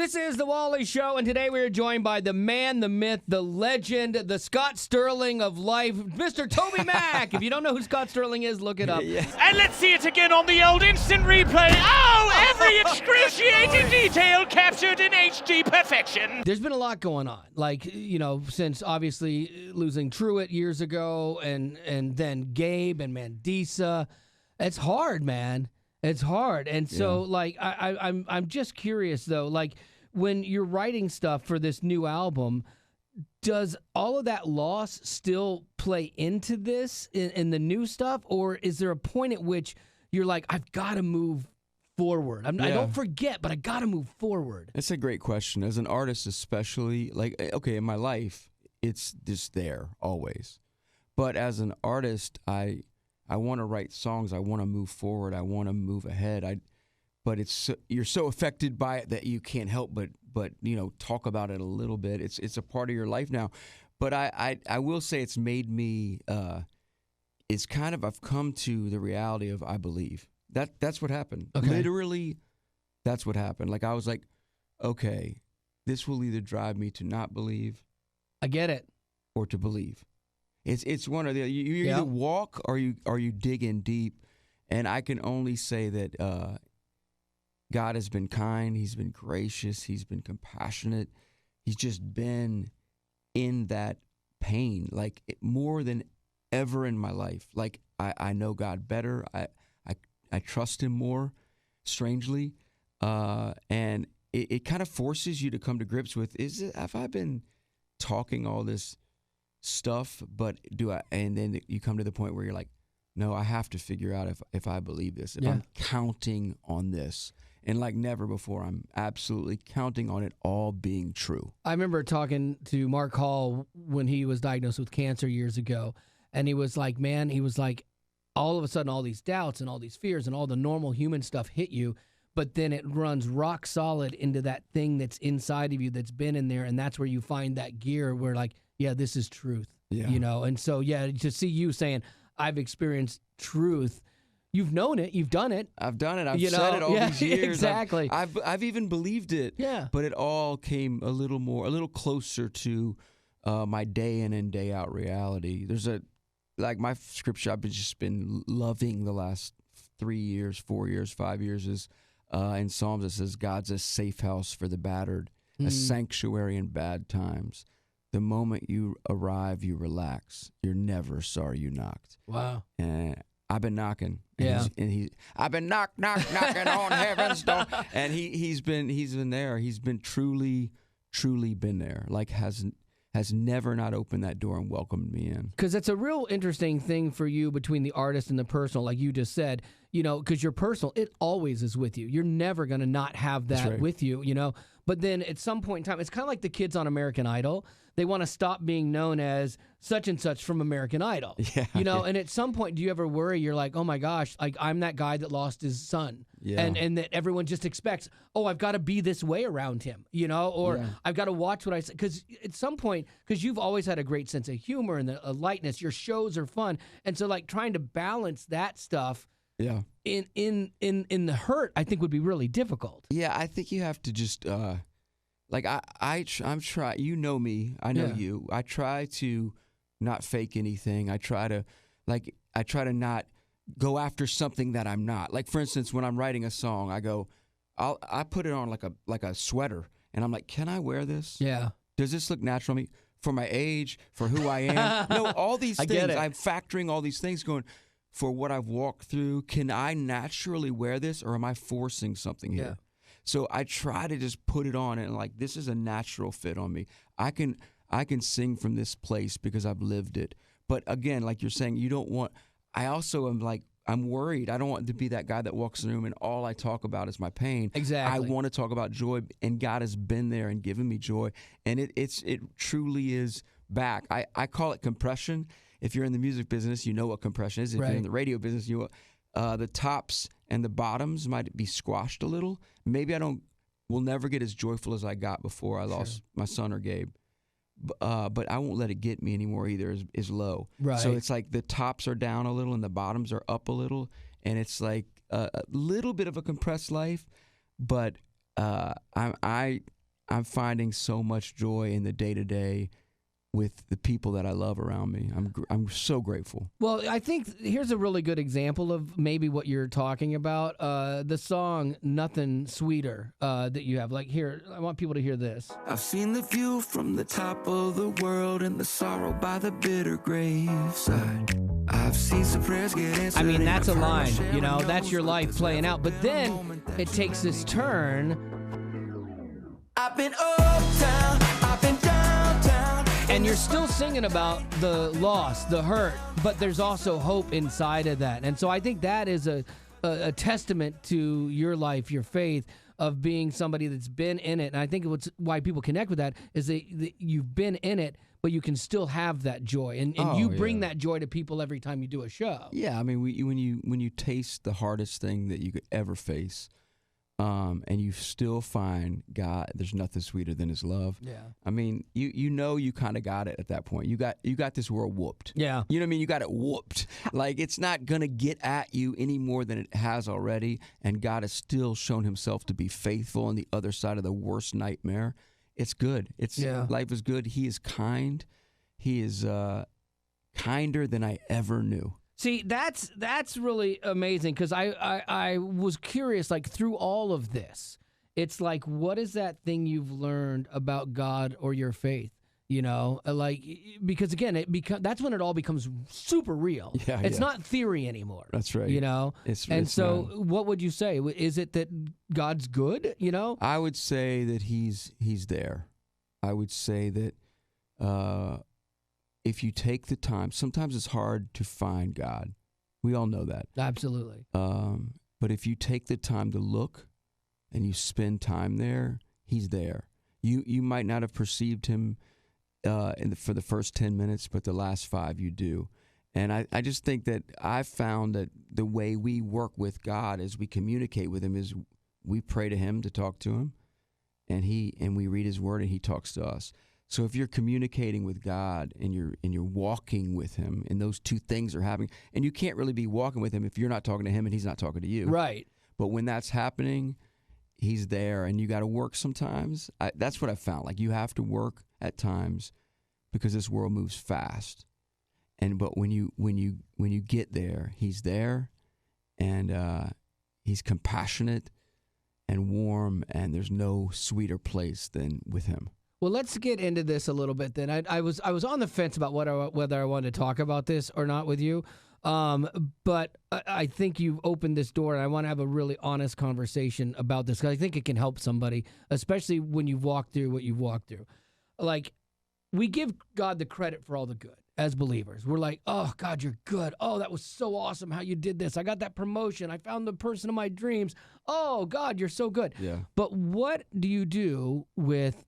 This is The Wally Show, and today we are joined by the man, the myth, the legend, the Scott Sterling of life, Mr. Toby Mac. If you don't know who Scott Sterling is, look it up. And let's see it again on the old instant replay. Oh, every excruciating detail captured in HD perfection. There's been a lot going on, like, you know, since obviously losing Truett years ago, and then Gabe and Mandisa. It's hard, man. It's hard. And so, like, I'm just curious, though, like, when you're writing stuff for this new album, does all of that loss still play into this in the new stuff? Or is there a point at which you're like, I've got to move forward? I don't forget, but I got to move forward. That's a great question. As an artist especially, like, okay, in my life, it's just there always. But as an artist, I want to write songs. I want to move forward. I want to move ahead. But you're so affected by it that you can't help but you know, talk about it a little bit. It's a part of your life now. But I will say it's made me. It's kind of, I've come to the reality of I believe that's what happened. Okay. Literally, that's what happened. Like I was like, okay, this will either drive me to not believe. I get it. Or to believe. It's one or the other. You either walk or you dig in deep, and I can only say that God has been kind. He's been gracious. He's been compassionate. He's just been in that pain, like more than ever in my life. Like I know God better. I trust Him more. Strangely, and it kind of forces you to come to grips with: have I been talking all this stuff, but and then you come to the point where you're like, no, I have to figure out if I believe this, if I'm counting on this. And like never before, I'm absolutely counting on it all being true. I remember talking to Mark Hall when he was diagnosed with cancer years ago, and he was like, man, all of a sudden all these doubts and all these fears and all the normal human stuff hit you, but then it runs rock solid into that thing that's inside of you that's been in there, and that's where you find that gear where like, yeah, this is truth, you know? And so, to see you saying, I've experienced truth, you've known it, you've done it. I've done it. I've said it all these years. Exactly. I've even believed it. Yeah. But it all came a little closer to my day in and day out reality. There's like my scripture I've just been loving the last 3 years, 4 years, 5 years is in Psalms it says, God's a safe house for the battered, a sanctuary in bad times. The moment you arrive, you relax. You're never sorry you knocked. Wow. And I've been knocking. I've been knocking on heaven's door. And he's been there. He's been truly been there. Like has never not opened that door and welcomed me in. Because it's a real interesting thing for you between the artist and the personal, like you just said, you know, because your personal, it always is with you. You're never going to not have that with you, you know. But then at some point in time, it's kind of like the kids on American Idol. They want to stop being known as such and such from American Idol. Yeah, you know, and at some point, do you ever worry? You're like, oh my gosh, like I'm that guy that lost his son. Yeah. And that everyone just expects, oh, I've got to be this way around him, you know, or I've got to watch what I say. Because at some point, because you've always had a great sense of humor and a lightness, your shows are fun. And so like trying to balance that stuff in the hurt, I think would be really difficult. Yeah, I think you have to just like I'm trying. You know me. I know you. I try to not fake anything. I try to not go after something that I'm not. Like for instance, when I'm writing a song, I put it on like a sweater, and I'm like, can I wear this? Yeah. Does this look natural to me? For my age, for who I am? No, all these things. I'm factoring all these things going. For what I've walked through, can I naturally wear this, or am I forcing something here? Yeah. So I try to just put it on and like, this is a natural fit on me. I can sing from this place because I've lived it. But again, like you're saying, I also am like, I'm worried. I don't want to be that guy that walks in the room and all I talk about is my pain. Exactly. I want to talk about joy, and God has been there and given me joy. And it truly is back. I call it compression. If you're in the music business, you know what compression is. If you're in the radio business, you know the tops and the bottoms might be squashed a little. Maybe we'll never get as joyful as I got before I lost my son or Gabe. But I won't let it get me anymore either, is low. Right. So it's like the tops are down a little and the bottoms are up a little. And it's like a little bit of a compressed life. But I I'm finding so much joy in the day-to-day with the people that I love around me. I'm so grateful. Well, I think here's a really good example of maybe what you're talking about. The song "Nothing Sweeter" that you have. Like, here, I want people to hear this. I've seen the view from the top of the world and the sorrow by the bitter graveside. I've seen some prayers get answered. I mean, that's a line. You know, that's your life playing out. But then it takes this turn. I've been uptown, I've been downtown. And you're still singing about the loss, the hurt, but there's also hope inside of that. And so I think that is a testament to your life, your faith, of being somebody that's been in it. And I think why people connect with that is that you've been in it, but you can still have that joy. And you bring that joy to people every time you do a show. Yeah, I mean, when you taste the hardest thing that you could ever face, and you still find God, there's nothing sweeter than His love. Yeah. I mean, you kind of got it at that point. You got this world whooped. Yeah. You know what I mean? You got it whooped. Like, it's not gonna get at you any more than it has already. And God has still shown Himself to be faithful on the other side of the worst nightmare. It's good. Life is good. He is kind. He is kinder than I ever knew. See, that's really amazing, because I was curious, like, through all of this, it's like, what is that thing you've learned about God or your faith? You know, like, because again, that's when it all becomes super real. Yeah, it's not theory anymore. That's right. You know, it's so not. What would you say? Is it that God's good? You know, I would say that He's there. I would say that if you take the time, sometimes it's hard to find God. We all know that. Absolutely. But if you take the time to look and you spend time there, He's there. You might not have perceived Him for the first 10 minutes, but the last 5 you do. And I just think that I've found that the way we work with God as we communicate with Him is we pray to Him to talk to Him, and we read His Word and He talks to us. So if you're communicating with God and you're walking with Him, and those two things are happening, and you can't really be walking with Him if you're not talking to Him and He's not talking to you. Right. But when that's happening, He's there, and you got to work sometimes. That's what I found. Like, you have to work at times because this world moves fast. But when you get there, He's there, and He's compassionate and warm, and there's no sweeter place than with Him. Well, let's get into this a little bit then. I was on the fence about whether I wanted to talk about this or not with you, but I think you've opened this door, and I want to have a really honest conversation about this, because I think it can help somebody, especially when you've walked through what you've walked through. Like, we give God the credit for all the good as believers. We're like, oh, God, you're good. Oh, that was so awesome how you did this. I got that promotion. I found the person of my dreams. Oh, God, you're so good. Yeah. But what do you do with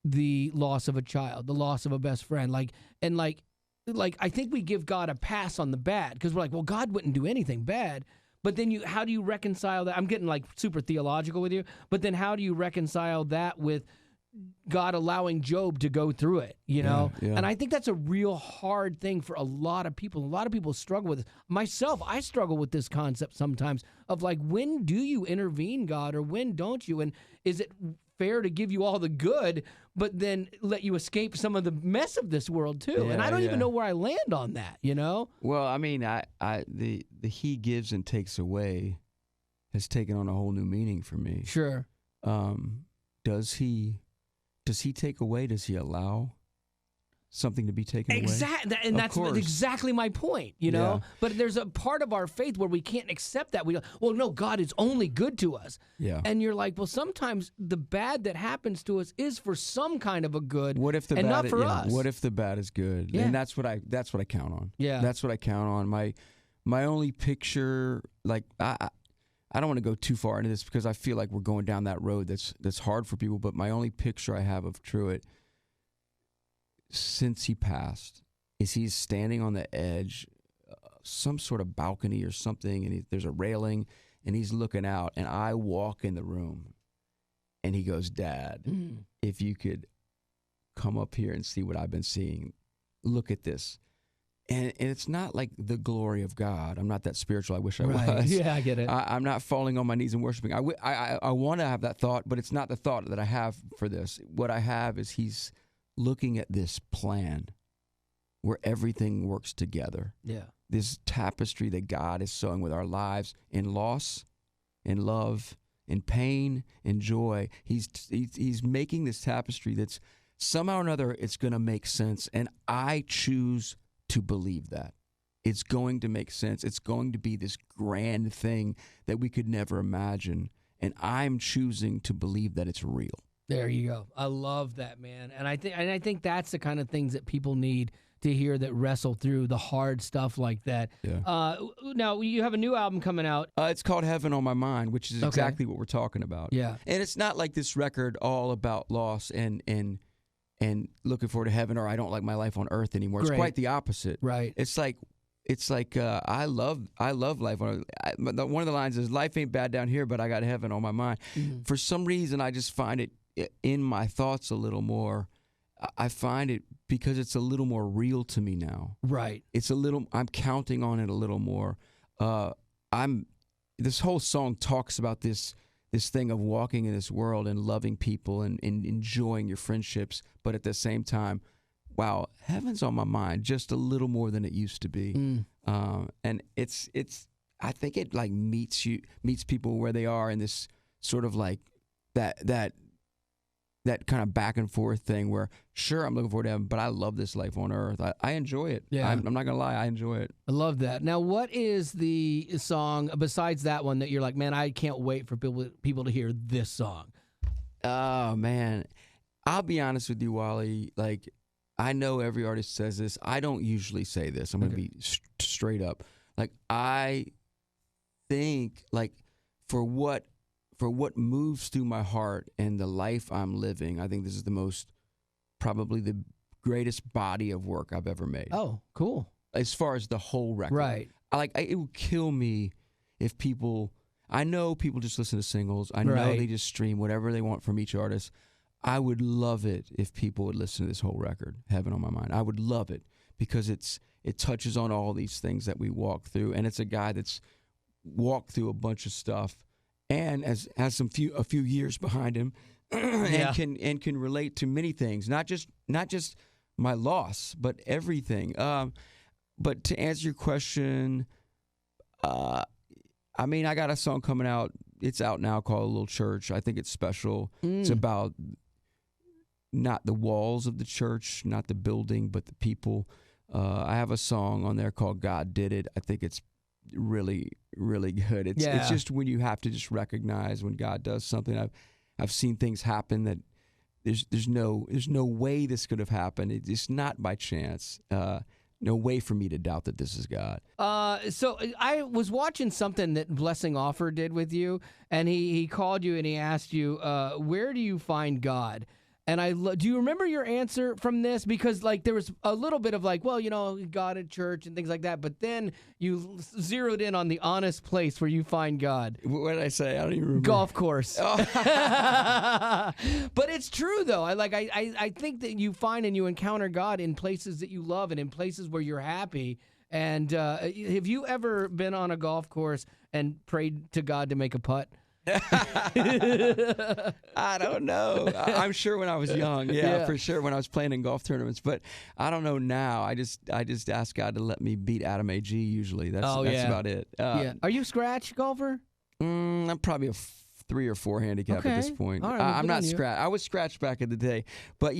the loss of a child, the loss of a best friend? Like, I think we give God a pass on the bad, because we're like, well, God wouldn't do anything bad. But then how do you reconcile that? I'm getting like super theological with you, but then how do you reconcile that with God allowing Job to go through it, you know? Yeah. And I think that's a real hard thing for a lot of people. A lot of people struggle with it. Myself, I struggle with this concept sometimes of like, when do you intervene, God, or when don't you? And is it fair to give you all the good, but then let you escape some of the mess of this world too? Yeah, and I don't even know where I land on that, you know? Well, I mean, the He gives and takes away has taken on a whole new meaning for me. Sure. Does He take away? Does He allow something to be taken away? Exactly, and that's exactly my point, you know? Yeah. But there's a part of our faith where we can't accept that. We go, well, no, God is only good to us. Yeah. And you're like, well, sometimes the bad that happens to us is for some kind of a good, What if the and bad not for us. What if the bad is good? Yeah. And that's what I count on. Yeah. That's what I count on. My only picture, like, I don't want to go too far into this because I feel like we're going down that road that's hard for people, but my only picture I have of Truett since he passed is he's standing on the edge, some sort of balcony or something, and there's a railing, and he's looking out, and I walk in the room, and he goes, Dad, if you could come up here and see what I've been seeing, look at this. And it's not like the glory of God. I'm not that spiritual. I wish I Right. was. Yeah, I get it. I'm not falling on my knees and worshiping. I want to have that thought, but it's not the thought that I have for this. What I have is he's looking at this plan where everything works together. Yeah. This tapestry that God is sewing with our lives in loss, in love, in pain, in joy. He's making this tapestry that's somehow or another it's going to make sense. And I choose to believe that. It's going to make sense. It's going to be this grand thing that we could never imagine. And I'm choosing to believe that it's real. There you go. I love that, man. And I think that's the kind of things that people need to hear that wrestle through the hard stuff like that. Yeah. Now, you have a new album coming out. It's called Heaven on My Mind, which is exactly what we're talking about. Yeah. And it's not like this record all about loss and looking forward to heaven, or I don't like my life on earth anymore. It's quite the opposite. Right. It's like I love life. One of the lines is, life ain't bad down here, but I got heaven on my mind. Mm-hmm. For some reason, I just find it in my thoughts a little more. I find it because it's a little more real to me now. Right. I'm counting on it a little more. This whole song talks about this thing of walking in this world and loving people and enjoying your friendships, but at the same time, wow, heaven's on my mind just a little more than it used to be. And it's I think it like meets people where they are in this sort of like that kind of back and forth thing where, sure, I'm looking forward to heaven, but I love this life on earth. I enjoy it. Yeah. I'm not going to lie. I enjoy it. I love that. Now, what is the song besides that one that you're like, man, I can't wait for people to hear this song? Oh, man. I'll be honest with you, Wally. Like, I know every artist says this. I don't usually say this. I'm going to be straight up. Like, I think, like, for what moves through my heart and the life I'm living, I think this is probably the greatest body of work I've ever made. Oh, cool. As far as the whole record. Right. It would kill me if I know people just listen to singles. I know they just stream whatever they want from each artist. I would love it if people would listen to this whole record, Heaven on My Mind. I would love it because it touches on all these things that we walk through. And it's a guy that's walked through a bunch of stuff and has a few years behind him, and can relate to many things, not just my loss, but everything. But to answer your question, I got a song coming out. It's out now called "A Little Church." I think it's special. It's about not the walls of the church, not the building, but the people. I have a song on there called "God Did It." I think it's really, really good. It's just when you have to just recognize when God does something. I've seen things happen that there's no way this could have happened. It's not by chance. No way for me to doubt that this is God. So I was watching something that Blessing Offer did with you, and he called you and he asked you, where do you find God? And do you remember your answer from this? Because like there was a little bit of like, well, God at church and things like that, but then you zeroed in on the honest place where you find God. What did I say? I don't even remember. Golf course. Oh. But it's true though. I think that you find and you encounter God in places that you love and in places where you're happy. And have you ever been on a golf course and prayed to God to make a putt? I don't know. I'm sure when I was young, for sure, when I was playing in golf tournaments, but I don't know now. I just ask God to let me beat Adam AG usually. That's about it. Are you a scratch golfer? I'm probably a 3 or 4 handicap at this point. All right, I'm not scratch. I was scratched back in the day, but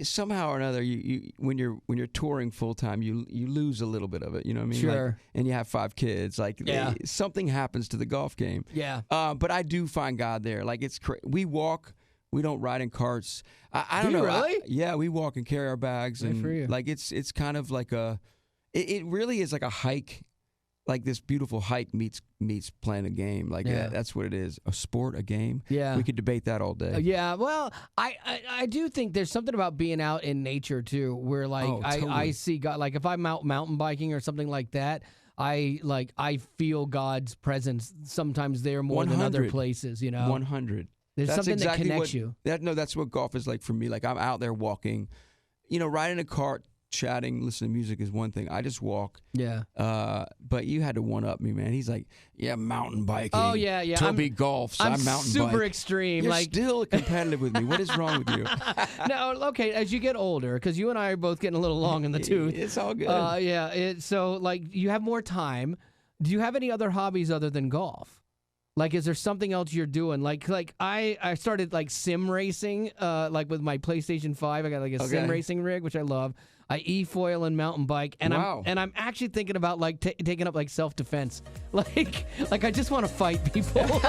somehow or another, you when you're touring full time, you lose a little bit of it. You know what I mean? Sure. And you have 5 kids. Something happens to the golf game. Yeah. But I do find God there. Like it's we walk. We don't ride in carts. I don't know. Really? We walk and carry our bags, Good for you. Like it's kind of like it really is like a hike. Like this beautiful hike meets playing a game. Like that's what it is. A sport, a game. Yeah. We could debate that all day. Well, I do think there's something about being out in nature too, where totally. I see God. Like if I'm out mountain biking or something like that, I feel God's presence sometimes there more than other places. 100. There's that's something exactly that connects you. That's what golf is like for me. Like I'm out there walking, riding a cart. chatting, listening to music is one thing. I just walk. Yeah. But you had to one up me, man. He's like, yeah, mountain biking. Oh yeah. Toby golfs. I'm mountain super bike. extreme. You're like still competitive with me. What is wrong with you? No, okay. As you get older, because you and I are both getting a little long in the tooth. It's all good. Yeah. So like you have more time. Do you have any other hobbies other than golf? Like, is there something else you're doing? Like I started like sim racing, like with my PlayStation 5. I got like a sim racing rig, which I love. I e-foil and mountain bike, and I'm actually thinking about like taking up like self-defense. Like I just want to fight people.